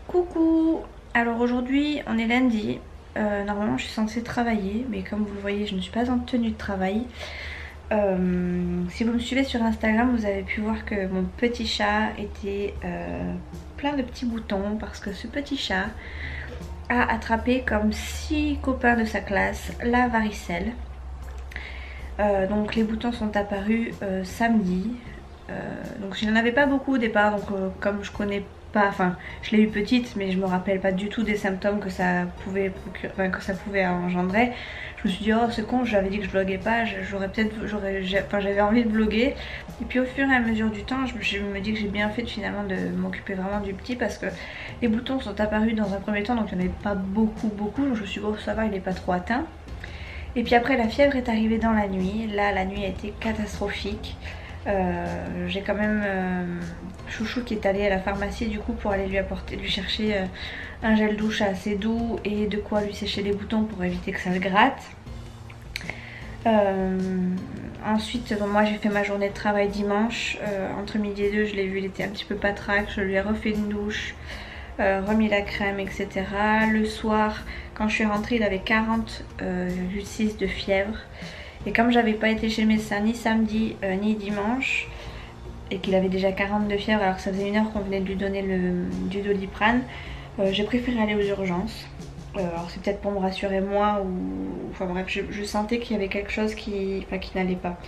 Coucou. Alors aujourd'hui on est lundi, normalement je suis censée travailler mais comme vous le voyez je ne suis pas en tenue de travail. Si vous me suivez sur Instagram vous avez pu voir que mon petit chat était plein de petits boutons parce que ce petit chat a attrapé comme 6 copains de sa classe la varicelle. Donc les boutons sont apparus samedi, donc je n'en avais pas beaucoup au départ, donc comme je connais pas, enfin je l'ai eu petite mais je me rappelle pas du tout des symptômes que ça pouvait procurer, enfin, que ça pouvait engendrer. Je me suis dit oh c'est con, j'avais dit que je vloguais pas, j'avais envie de vloguer. Et puis au fur et à mesure du temps je me dis que j'ai bien fait finalement de m'occuper vraiment du petit, parce que les boutons sont apparus dans un premier temps, donc il n'y en avait pas beaucoup, donc je me suis dit oh ça va, il est pas trop atteint. Et puis après la fièvre est arrivée dans la nuit. Là la nuit a été catastrophique. J'ai quand même Chouchou qui est allé à la pharmacie du coup pour aller lui chercher un gel douche assez doux et de quoi lui sécher les boutons pour éviter que ça le gratte. Ensuite moi j'ai fait ma journée de travail dimanche, entre midi et 2 je l'ai vu, il était un petit peu patraque, je lui ai refait une douche, remis la crème etc. Le soir quand je suis rentrée il avait 40,6 de fièvre. Et comme j'avais pas été chez le médecin ni samedi ni dimanche et qu'il avait déjà 40 de fièvre alors que ça faisait 1 heure qu'on venait de lui donner du Doliprane, j'ai préféré aller aux urgences. Alors c'est peut-être pour me rassurer moi ou... Enfin bref, je sentais qu'il y avait quelque chose qui n'allait pas.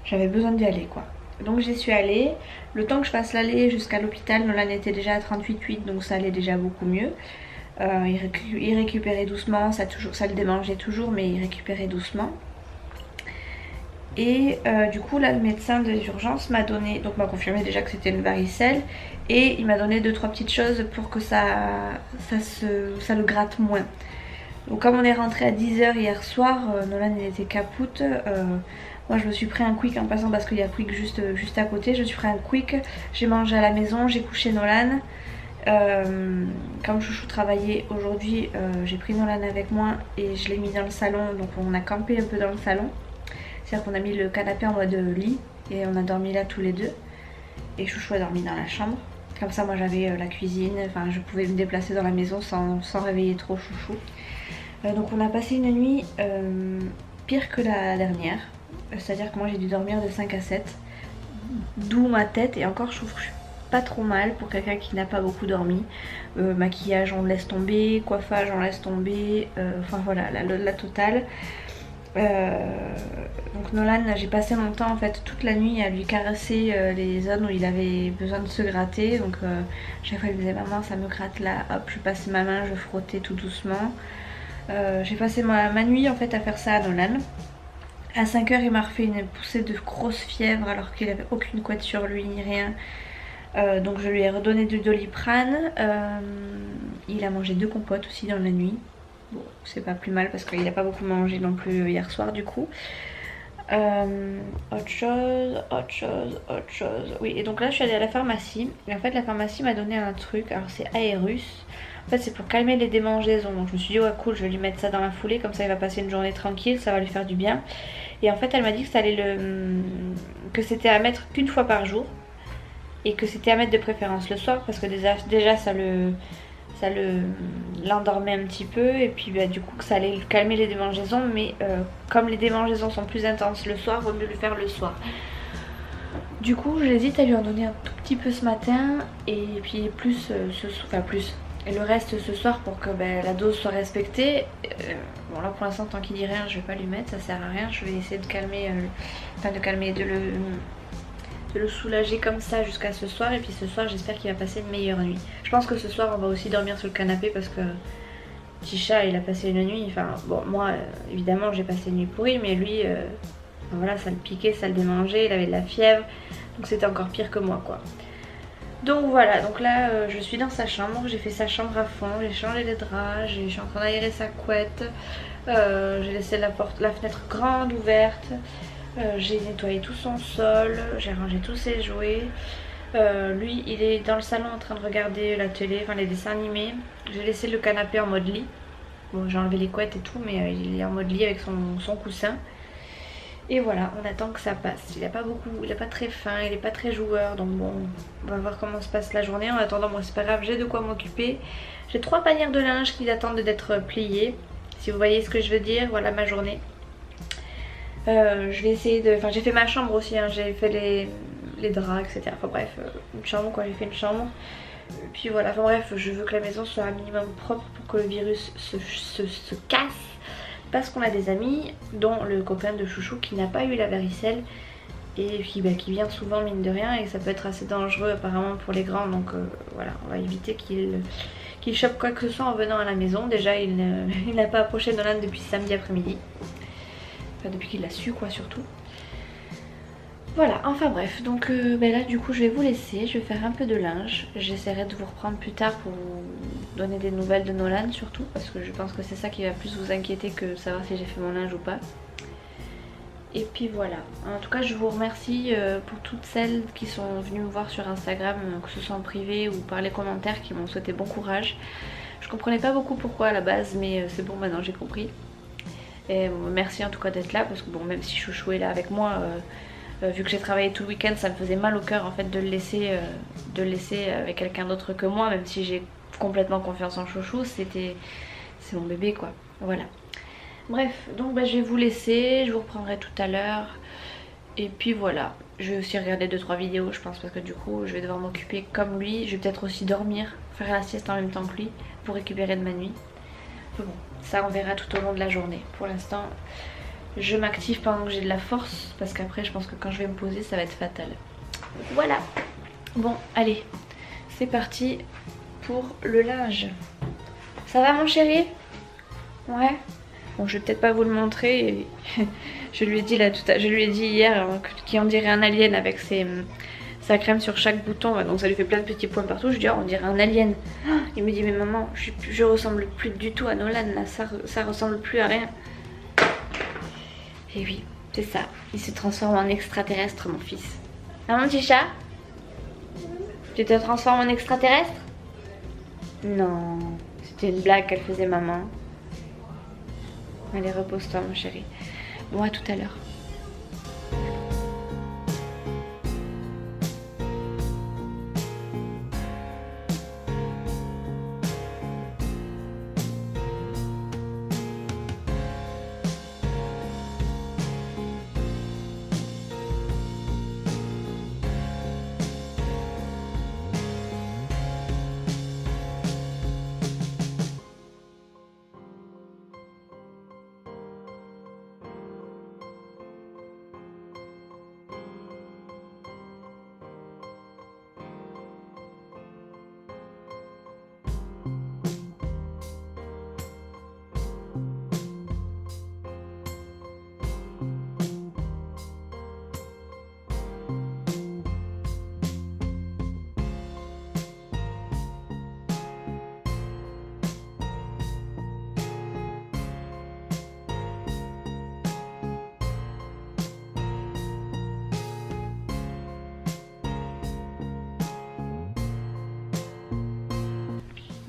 J'avais besoin d'y aller quoi. Donc j'y suis allée. Le temps que je fasse l'aller jusqu'à l'hôpital, Nolan était déjà à 38,8 donc ça allait déjà beaucoup mieux. Il récupérait doucement, ça le démangeait toujours mais il récupérait doucement. Et du coup là le médecin des urgences m'a confirmé déjà que c'était une varicelle et il m'a donné 2-3 petites choses pour que ça le gratte moins. Donc comme on est rentré à 10 h hier soir, Nolan il était capoute. Moi je me suis pris un quick en passant parce qu'il y a quick juste à côté. Je me suis pris un quick, j'ai mangé à la maison, j'ai couché Nolan. Comme Chouchou travaillait aujourd'hui, j'ai pris Nolan avec moi et je l'ai mis dans le salon, donc on a campé un peu dans le salon. C'est-à-dire qu'on a mis le canapé en mode lit et on a dormi là tous les deux. Et Chouchou a dormi dans la chambre. Comme ça moi j'avais la cuisine, enfin je pouvais me déplacer dans la maison sans réveiller trop Chouchou. Donc on a passé une nuit pire que la dernière. C'est-à-dire que moi j'ai dû dormir de 5 à 7. D'où ma tête, et encore je trouve que je suis pas trop mal pour quelqu'un qui n'a pas beaucoup dormi. Maquillage on laisse tomber, coiffage on laisse tomber, enfin voilà la totale. Donc Nolan, j'ai passé mon temps en fait toute la nuit à lui caresser les zones où il avait besoin de se gratter. Donc chaque fois il me disait maman ça me gratte là, hop je passais ma main, je frottais tout doucement. J'ai passé ma nuit en fait à faire ça à Nolan. À 5 h il m'a refait une poussée de grosse fièvre alors qu'il avait aucune couette sur lui ni rien. Donc je lui ai redonné du Doliprane. Il a mangé 2 compotes aussi dans la nuit. Bon, c'est pas plus mal parce qu'il a pas beaucoup mangé non plus hier soir du coup. Autre chose. Oui, et donc là je suis allée à la pharmacie. Et en fait la pharmacie m'a donné un truc, alors c'est Aérus. En fait c'est pour calmer les démangeaisons. Donc je me suis dit ouais cool, je vais lui mettre ça dans la foulée, comme ça il va passer une journée tranquille, ça va lui faire du bien. Et en fait elle m'a dit que ça allait que c'était à mettre qu'une fois par jour. Et que c'était à mettre de préférence le soir parce que déjà ça l'endormait un petit peu, et puis bah, du coup que ça allait calmer les démangeaisons, mais comme les démangeaisons sont plus intenses le soir, vaut mieux le faire le soir. Du coup j'hésite à lui en donner un tout petit peu ce matin et puis plus et le reste ce soir pour que la dose soit respectée. Bon là pour l'instant tant qu'il dit rien je vais pas lui mettre, ça sert à rien, je vais essayer de calmer, de le soulager comme ça jusqu'à ce soir, et puis ce soir j'espère qu'il va passer une meilleure nuit. Je pense que ce soir on va aussi dormir sur le canapé parce que petit chat il a passé une nuit, enfin bon moi évidemment j'ai passé une nuit pourrie, mais lui voilà ça le piquait, ça le démangeait, il avait de la fièvre, donc c'était encore pire que moi quoi. Donc voilà, donc là je suis dans sa chambre, j'ai fait sa chambre à fond, j'ai changé les draps, je suis en train d'aérer sa couette, j'ai laissé la fenêtre grande ouverte. J'ai nettoyé tout son sol, j'ai rangé tous ses jouets. Lui il est dans le salon en train de regarder la télé, enfin les dessins animés. J'ai laissé le canapé en mode lit. Bon j'ai enlevé les couettes et tout, mais il est en mode lit avec son coussin. Et voilà, on attend que ça passe. Il a pas beaucoup, il a pas très faim, il est pas très joueur, donc bon, on va voir comment se passe la journée. En attendant, moi c'est pas grave, j'ai de quoi m'occuper. J'ai 3 panières de linge qui attendent d'être pliées. Si vous voyez ce que je veux dire, voilà ma journée. Je vais essayer de... Enfin j'ai fait ma chambre aussi, hein. J'ai fait les draps, etc. Enfin bref, une chambre quoi, j'ai fait une chambre. Et puis voilà, enfin bref, je veux que la maison soit un minimum propre pour que le virus se casse. Parce qu'on a des amis, dont le copain de Chouchou qui n'a pas eu la varicelle. Et puis qui vient souvent mine de rien, et ça peut être assez dangereux apparemment pour les grands. Donc voilà, on va éviter qu'il chope quoi que ce soit en venant à la maison. Déjà il n'a pas approché Nolan depuis samedi après-midi. Enfin depuis qu'il l'a su quoi surtout. Voilà, enfin bref, donc là du coup je vais vous laisser, je vais faire un peu de linge. J'essaierai de vous reprendre plus tard pour vous donner des nouvelles de Nolan surtout, parce que je pense que c'est ça qui va plus vous inquiéter que savoir si j'ai fait mon linge ou pas. Et puis voilà, en tout cas je vous remercie pour toutes celles qui sont venues me voir sur Instagram, que ce soit en privé ou par les commentaires, qui m'ont souhaité bon courage. Je comprenais pas beaucoup pourquoi à la base, mais c'est bon, maintenant j'ai compris. Et merci en tout cas d'être là, parce que bon, même si Chouchou est là avec moi, vu que j'ai travaillé tout le week-end, ça me faisait mal au cœur en fait de le laisser avec quelqu'un d'autre que moi, même si j'ai complètement confiance en Chouchou, c'est mon bébé quoi, voilà. Bref, donc je vais vous laisser, je vous reprendrai tout à l'heure. Et puis voilà, je vais aussi regarder 2-3 vidéos je pense, parce que du coup je vais devoir m'occuper comme lui. Je vais peut-être aussi dormir, faire la sieste en même temps que lui pour récupérer de ma nuit. Enfin bon, ça on verra tout au long de la journée. Pour l'instant je m'active pendant que j'ai de la force, parce qu'après je pense que quand je vais me poser ça va être fatal. Voilà, bon allez, c'est parti pour le linge. Ça va mon chéri? Ouais. Bon, je vais peut-être pas vous le montrer. Je lui ai dit là je lui ai dit hier qu'il en dirait un alien avec sa crème sur chaque bouton. Donc ça lui fait plein de petits points partout. Je lui dis oh, on dirait un alien. Il me dit mais maman, je ressemble plus du tout à Nolan là. Ça ressemble plus à rien. Et oui, c'est ça. Il se transforme en extraterrestre mon fils. Ah mon petit chat? Tu te transformes en extraterrestre? Non, c'était une blague qu'elle faisait maman. Allez, repose-toi mon chéri. Bon, à tout à l'heure.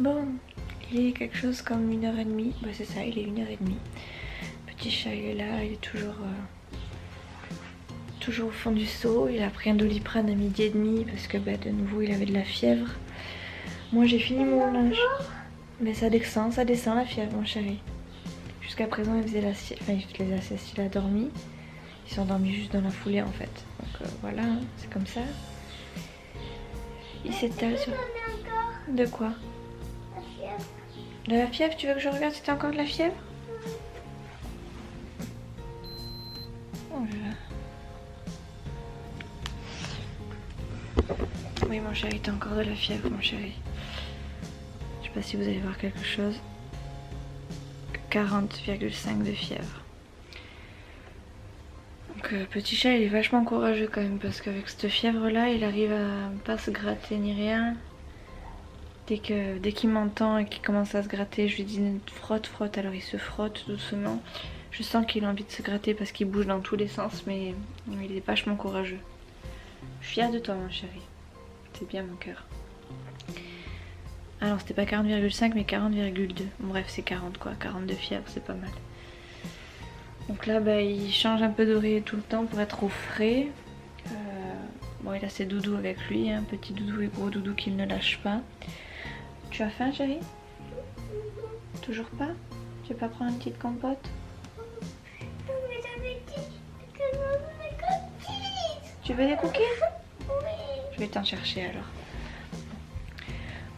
Bon, il est quelque chose comme 1h30. Bah c'est ça, il est 1h30. Petit chat il est là, il est toujours au fond du seau. Il a pris un Doliprane à 12h30 parce que de nouveau il avait de la fièvre. Moi j'ai fini mon linge. Mais ça descend la fièvre mon chéri. Jusqu'à présent il faisait la sieste, enfin il faisait la sieste, il a dormi. Ils sont endormis juste dans la foulée en fait. Donc voilà, hein, c'est comme ça. Il s'étale sur... De quoi? De la fièvre, tu veux que je regarde si t'as encore de la fièvre? Oh là là. Oui mon chéri, t'as encore de la fièvre mon chéri. Je sais pas si vous allez voir quelque chose. 40,5 de fièvre. Donc petit chat il est vachement courageux quand même, parce qu'avec cette fièvre là il arrive à pas se gratter ni rien. Dès qu'il m'entend et qu'il commence à se gratter, je lui dis frotte, alors il se frotte doucement. Je sens qu'il a envie de se gratter parce qu'il bouge dans tous les sens, mais il est vachement courageux. Je suis fière de toi mon chéri, c'est bien mon cœur. Alors c'était pas 40,5 mais 40,2. Bref c'est 40 quoi, 42 fièvre c'est pas mal. Donc là bah, il change un peu d'oreiller tout le temps pour être au frais. Bon il a ses doudous avec lui, hein, petit doudou et gros doudou qu'il ne lâche pas. Tu as faim chérie? Toujours pas? Tu veux pas prendre une petite compote? Tu veux des cookies? Je vais t'en chercher alors.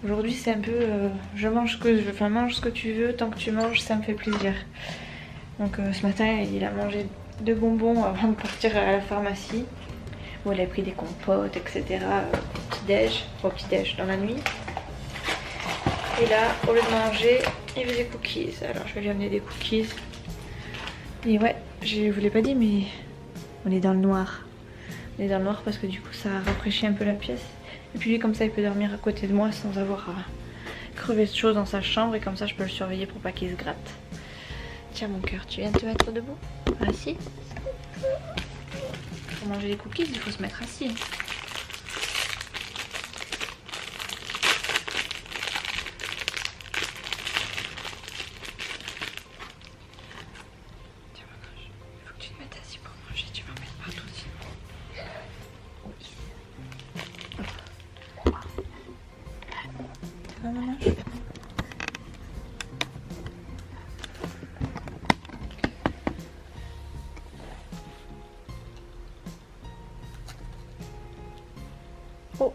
Aujourd'hui c'est un peu je mange ce que je veux, enfin mange ce que tu veux, tant que tu manges ça me fait plaisir. Donc ce matin il a mangé 2 bonbons avant de partir à la pharmacie. Bon il a pris des compotes etc. Au petit-déj dans la nuit. Et là au lieu de manger il veut des cookies. Alors je vais lui amener des cookies. Et ouais, je vous l'ai pas dit mais on est dans le noir. On est dans le noir parce que du coup ça rafraîchit un peu la pièce. Et puis lui comme ça il peut dormir à côté de moi sans avoir à crever de choses dans sa chambre. Et comme ça je peux le surveiller pour pas qu'il se gratte. Tiens mon cœur, tu viens de te mettre debout? Assis? Pour manger les cookies il faut se mettre assis. Oh.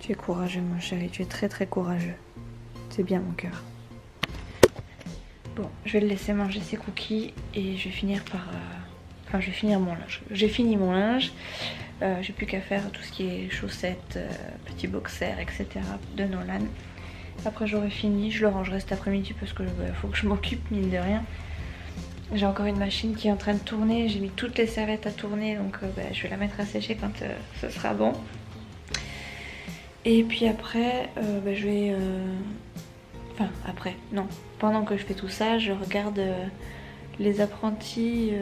Tu es courageux mon chéri, tu es très très courageux. C'est bien mon cœur. Bon, je vais le laisser manger ses cookies et je vais finir par... Enfin, je vais finir mon linge. J'ai fini mon linge. J'ai plus qu'à faire tout ce qui est chaussettes, petits boxers, etc. de Nolan. Après j'aurai fini, je le rangerai cet après-midi parce que faut que je m'occupe mine de rien. J'ai encore une machine qui est en train de tourner, j'ai mis toutes les serviettes à tourner donc je vais la mettre à sécher quand ce sera bon. Et puis après je vais... Enfin après, non. Pendant que je fais tout ça, je regarde les apprentis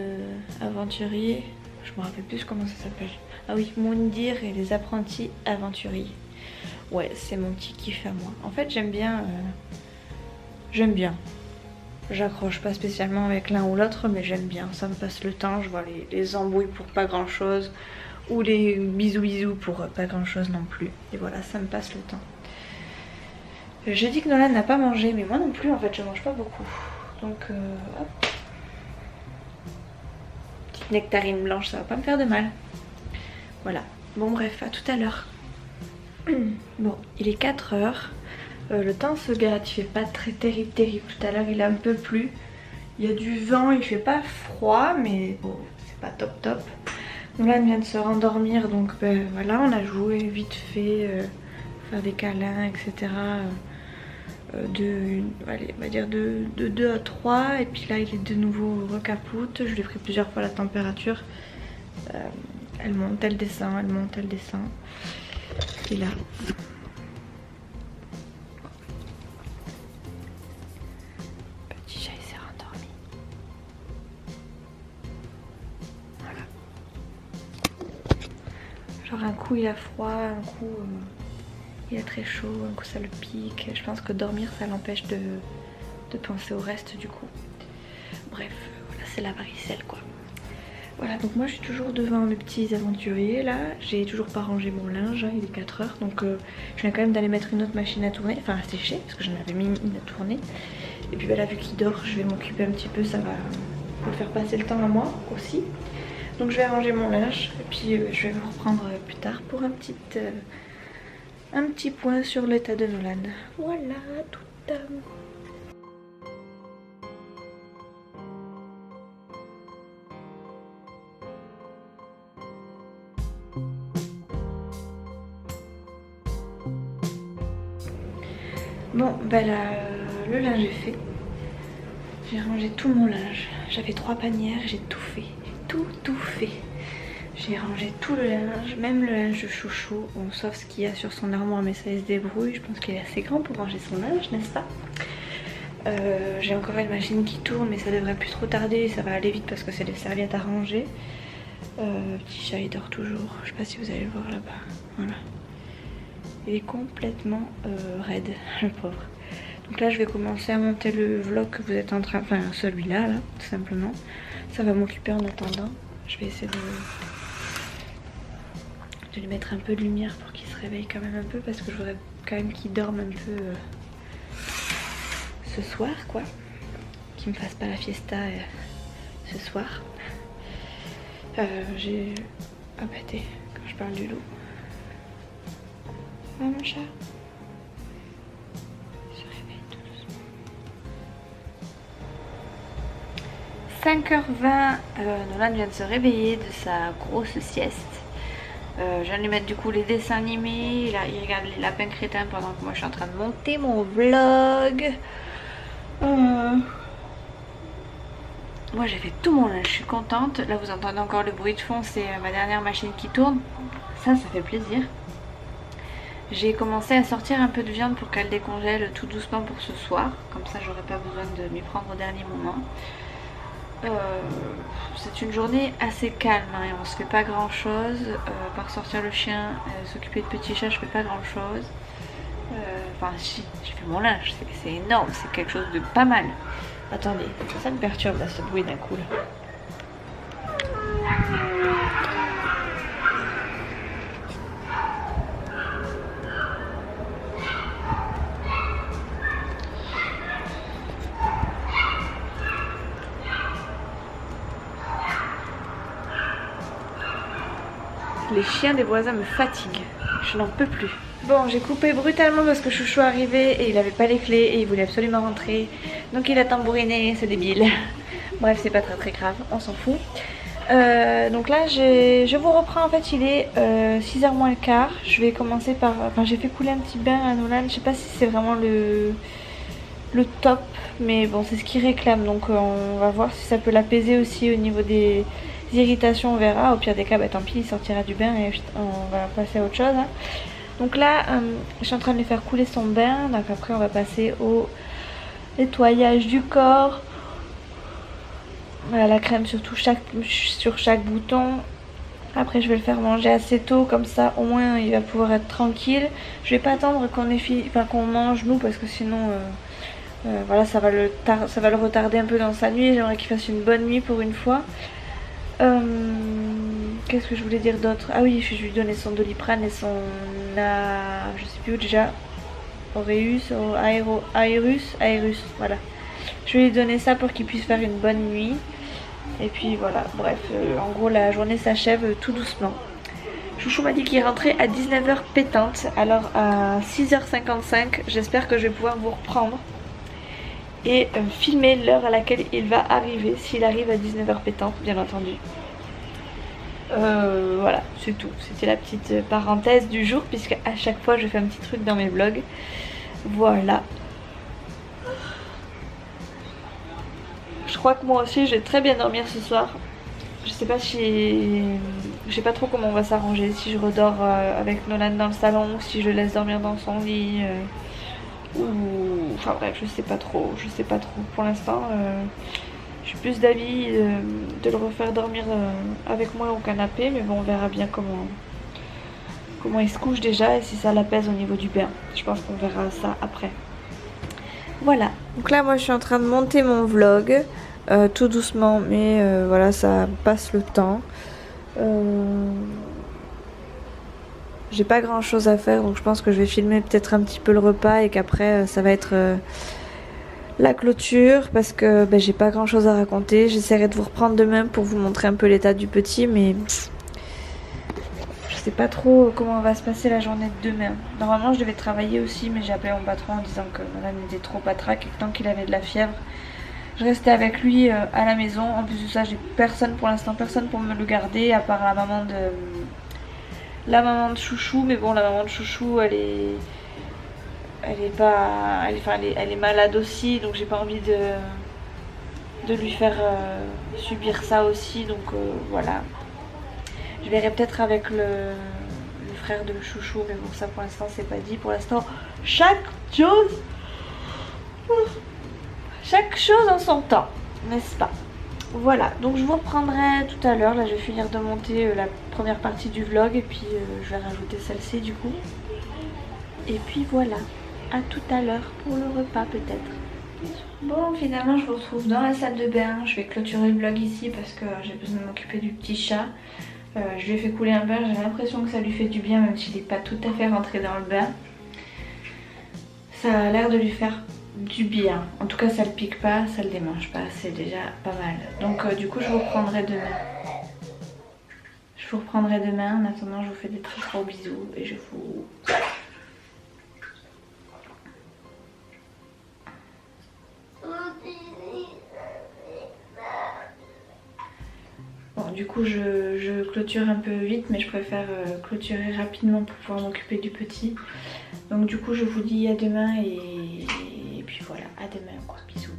aventuriers. Je me rappelle plus comment ça s'appelle. Ah oui, Moundir et les apprentis aventuriers. Ouais, c'est mon petit kiff à moi. En fait j'aime bien. J'accroche pas spécialement avec l'un ou l'autre, mais j'aime bien. Ça me passe le temps, je vois les embrouilles pour pas grand chose. Ou les bisous pour pas grand chose non plus. Et voilà, ça me passe le temps. J'ai dit que Nolan n'a pas mangé, mais moi non plus en fait, je mange pas beaucoup. Donc hop. Petite nectarine blanche, ça va pas me faire de mal. Voilà. Bon bref, à tout à l'heure. Bon, il est 4 h. Le temps se gâte, il fait pas très terrible. Tout à l'heure il a un peu plu. Il y a du vent, il fait pas froid, mais bon, c'est pas top. Nolan vient de se rendormir, donc voilà, on a joué vite fait, faire des câlins, etc. Allez, on va dire de 2 à 3, et puis là il est de nouveau recapoute. Je lui ai pris plusieurs fois la température. Elle monte, elle descend, elle monte, elle descend. Et là... Genre un coup il a froid, un coup il a très chaud, un coup ça le pique. Je pense que dormir ça l'empêche de penser au reste du coup. Bref, voilà c'est la varicelle quoi. Voilà donc moi je suis toujours devant mes petits aventuriers là. J'ai toujours pas rangé mon linge, hein, il est 4 h. Donc je viens quand même d'aller mettre une autre machine à tourner, enfin à sécher parce que j'en avais mis une à tourner. Et puis là vu qu'il dort je vais m'occuper un petit peu, ça va me faire passer le temps à moi aussi. Donc je vais ranger mon linge et puis je vais vous reprendre plus tard pour un petit point sur l'état de Nolan. Voilà, tout. Bon, ben là, le linge est fait. J'ai rangé tout mon linge. J'avais 3 panières, j'ai tout fait. Tout fait. J'ai rangé tout le linge, même le linge de chouchou, bon, sauf ce qu'il y a sur son armoire, mais ça il se débrouille. Je pense qu'il est assez grand pour ranger son linge, n'est-ce pas? J'ai encore une machine qui tourne, mais ça devrait plus trop tarder, ça va aller vite parce que c'est des serviettes à ranger. Petit chat il dort toujours, je sais pas si vous allez le voir là-bas, voilà. Il est complètement raide, le pauvre. Donc là je vais commencer à monter le vlog que vous êtes en train... Enfin celui-là, là, tout simplement. Ça va m'occuper en attendant. Je vais essayer de lui mettre un peu de lumière pour qu'il se réveille quand même un peu. Parce que je voudrais quand même qu'il dorme un peu ce soir, quoi. Qu'il me fasse pas la fiesta ce soir. J'ai... Ah bah t'es, quand je parle du loup. Ah mon chat. Il se réveille tout doucement. 5h20, Nolan vient de se réveiller de sa grosse sieste. Je viens de lui mettre du coup les dessins animés. Là, il regarde les lapins crétins pendant que moi je suis en train de monter mon vlog. Moi j'ai fait tout mon linge, je suis contente. Là vous entendez encore le bruit de fond, c'est ma dernière machine qui tourne. Ça fait plaisir. J'ai commencé à sortir un peu de viande pour qu'elle décongèle tout doucement pour ce soir. Comme ça j'aurai pas besoin de m'y prendre au dernier moment. C'est une journée assez calme hein, et on se fait pas grand chose. Par sortir le chien, s'occuper de petits chats, je fais pas grand chose. Enfin si, j'ai fait mon linge, c'est énorme, c'est quelque chose de pas mal. Attendez, ça me perturbe là ce bruit d'un coup là. Les chiens des voisins me fatiguent, je n'en peux plus. Bon, j'ai coupé brutalement parce que Chouchou arrivait et il avait pas les clés et il voulait absolument rentrer. Donc il a tambouriné, c'est débile. Bref, c'est pas très grave, on s'en fout. Donc là, je vous reprends. En fait, il est 6h moins le quart. Je vais commencer par... Enfin, j'ai fait couler un petit bain à Nolan. Je sais pas si c'est vraiment le top. Mais bon, c'est ce qu'il réclame. Donc on va voir si ça peut l'apaiser aussi au niveau des irritations. On verra. Au pire des cas, bah, tant pis, il sortira du bain et on va passer à autre chose. Hein. Donc là, je suis en train de lui faire couler son bain. Donc après, on va passer au nettoyage du corps. Voilà, la crème sur chaque bouton. Après, je vais le faire manger assez tôt. Comme ça, au moins, il va pouvoir être tranquille. Je vais pas attendre qu'on mange, nous, parce que sinon... voilà, ça va le retarder un peu dans sa nuit. J'aimerais qu'il fasse une bonne nuit pour une fois. Qu'est-ce que je voulais dire d'autre? Ah oui, je vais lui donner son Doliprane et son... je sais plus où déjà. Aérus, voilà. Je vais lui donner ça pour qu'il puisse faire une bonne nuit. Et puis voilà, bref, en gros la journée s'achève tout doucement. Chouchou m'a dit qu'il rentrait à 19h pétante. Alors à 6h55, j'espère que je vais pouvoir vous reprendre et filmer l'heure à laquelle il va arriver, s'il arrive à 19h pétante, bien entendu. Voilà, c'est tout. C'était la petite parenthèse du jour, puisque à chaque fois je fais un petit truc dans mes vlogs. Voilà. Je crois que moi aussi je vais très bien dormir ce soir. Je sais pas si... Je sais pas trop comment on va s'arranger. Si je redors avec Nolan dans le salon, si je le laisse dormir dans son lit. Ou... Enfin bref, je sais pas trop. Pour l'instant, je suis plus d'avis de le refaire dormir avec moi au canapé. Mais bon, on verra bien comment il se couche déjà et si ça l'apaise au niveau du bain. Je pense qu'on verra ça après. Voilà. Donc là, moi, je suis en train de monter mon vlog. Tout doucement, mais voilà, ça passe le temps. J'ai pas grand chose à faire, donc je pense que je vais filmer peut-être un petit peu le repas et qu'après ça va être la clôture parce que j'ai pas grand chose à raconter. J'essaierai de vous reprendre demain pour vous montrer un peu l'état du petit, mais je sais pas trop comment va se passer la journée de demain. Normalement je devais travailler aussi, mais j'ai appelé mon patron en disant que Nolan était trop patraque et que tant qu'il avait de la fièvre, je restais avec lui à la maison. En plus de ça, j'ai personne pour l'instant, personne pour me le garder à part la maman de Chouchou. Mais bon, la maman de Chouchou, elle est malade aussi, donc j'ai pas envie de lui faire subir ça aussi. Donc voilà. Je verrai peut-être avec le frère de Chouchou, mais bon, ça pour l'instant c'est pas dit. Pour l'instant, chaque chose en son temps, n'est-ce pas? Voilà, donc je vous reprendrai tout à l'heure. Là je vais finir de monter la première partie du vlog et puis je vais rajouter celle-ci du coup. Et puis voilà, à tout à l'heure pour le repas peut-être. Bon, finalement je vous retrouve dans la salle de bain. Je vais clôturer le vlog ici parce que j'ai besoin de m'occuper du petit chat. Je lui ai fait couler un bain, j'ai l'impression que ça lui fait du bien même s'il n'est pas tout à fait rentré dans le bain. Ça a l'air de lui faire du bien. En tout cas ça le pique pas, ça le démange pas, c'est déjà pas mal. Donc du coup je vous reprendrai demain. Je vous reprendrai demain. En attendant je vous fais des très gros bisous et je vous... Bon, du coup je clôture un peu vite mais je préfère clôturer rapidement pour pouvoir m'occuper du petit. Donc du coup je vous dis à demain et puis voilà, à demain quoi, bisous.